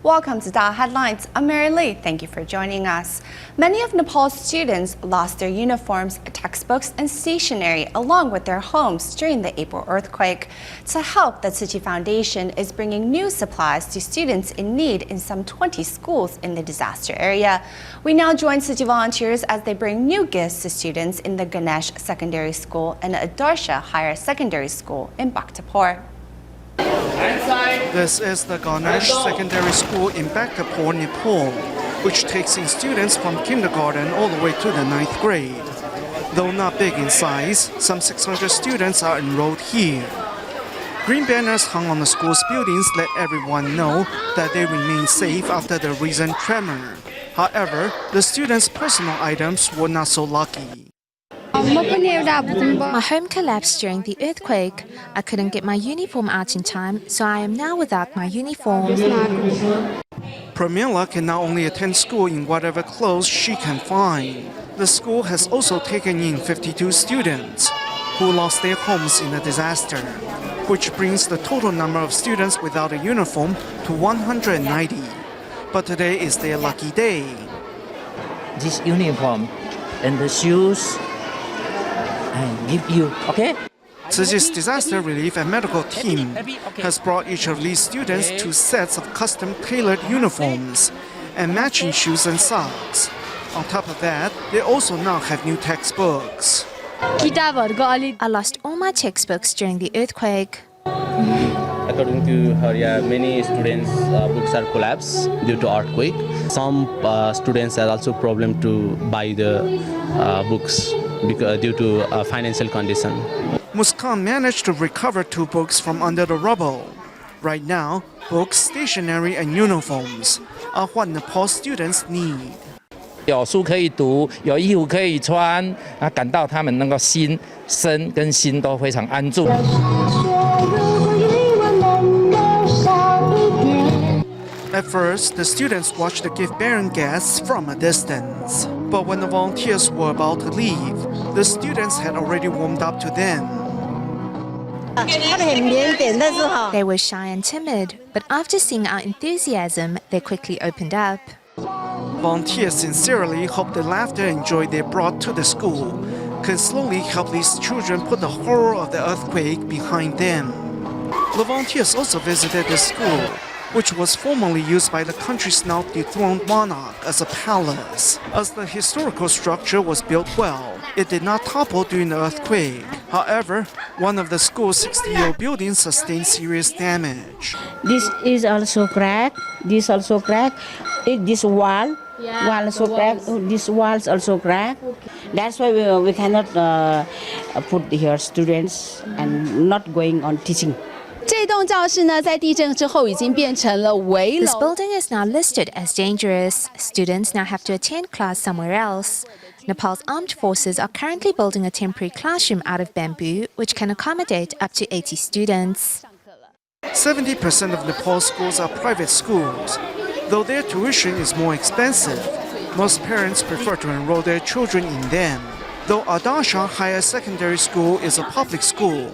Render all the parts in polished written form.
Welcome to DA Headlines. I'm Mary Lee. Thank you for joining us. Many of Nepal's students lost their uniforms, textbooks, and stationery along with their homes during the April earthquake. To help, the Tzu Chi Foundation is bringing new supplies to students in need in some 20 schools in the disaster area. We now join Tzu Chi volunteers as they bring new gifts to students in the Ganesh Secondary School and Adarsha Higher Secondary School in Bhaktapur. This is the Ganesh Secondary School in Bhaktapur, Nepal, which takes in students from kindergarten all the way to the 9th grade. Though not big in size, some 600 students are enrolled here. Green banners hung on the school's buildings let everyone know that they remain safe after the recent tremor. However, the students' personal items were not so lucky. My home collapsed during the earthquake. I couldn't get my uniform out in time, so I am now without my uniform. Pramila can now only attend school in whatever clothes she can find. The school has also taken in 52 students who lost their homes in the disaster, which brings the total number of students without a uniform to 190. But today is their lucky day. This uniform and the shoes I give you, okay? Tzu Chi's disaster relief and medical team has brought each of these students 2 sets of custom-tailored uniforms and matching shoes and socks. On top of that, they also now have new textbooks. I lost all my textbooks during the earthquake. According to her, many students' books are collapsed due to earthquake. Some students have also problem to buy the books due to financial condition. Muskan managed to recover 2 books from under the rubble. Right now, books, stationery, and uniforms are what Nepal students need. 有书可以读，有衣服可以穿，感到他们那个身跟心都非常安住。At first, the students watched the gift-bearing guests from a distance. But when the volunteers were about to leave, the students had already warmed up to them. They were shy and timid, but after seeing our enthusiasm, they quickly opened up. Volunteers sincerely hope the laughter and joy they brought to the school can slowly help these children put the horror of the earthquake behind them. The volunteers also visited the school, which was formerly used by the country's now dethroned monarch as a palace. As the historical structure was built well, it did not topple during the earthquake. However, one of the school's 60-year-old buildings sustained serious damage. This is also cracked. This also cracked. This wall also cracked. This walls also cracked. That's why we cannot put here students and not going on teaching. This building is now listed as dangerous. Students now have to attend class somewhere else. Nepal's armed forces are currently building a temporary classroom out of bamboo, which can accommodate up to 80 students. 70% of Nepal's schools are private schools. Though their tuition is more expensive, most parents prefer to enroll their children in them. Though Adarsha Higher Secondary School is a public school,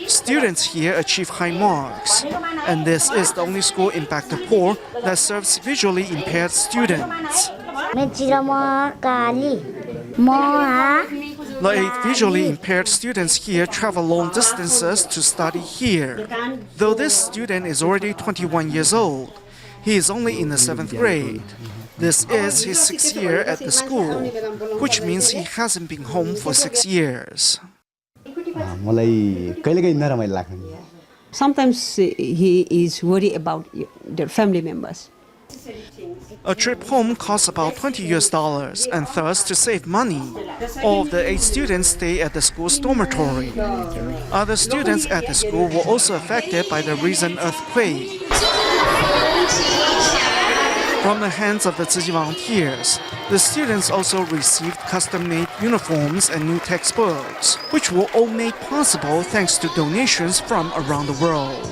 students here achieve high marks, and this is the only school in Bhaktapur that serves visually impaired students. The 8 visually impaired students here travel long distances to study here. Though this student is already 21 years old, he is only in the 7th grade. This is his 6th year at the school, which means he hasn't been home for 6 years. Sometimes he is worried about their family members. A trip home costs about $20, and thus, to save money, all of the 8 students stay at the school's dormitory. Other students at the school were also affected by the recent earthquake. From the hands of the Tzu Chi volunteers, the students also received custom-made uniforms and new textbooks, which were all made possible thanks to donations from around the world.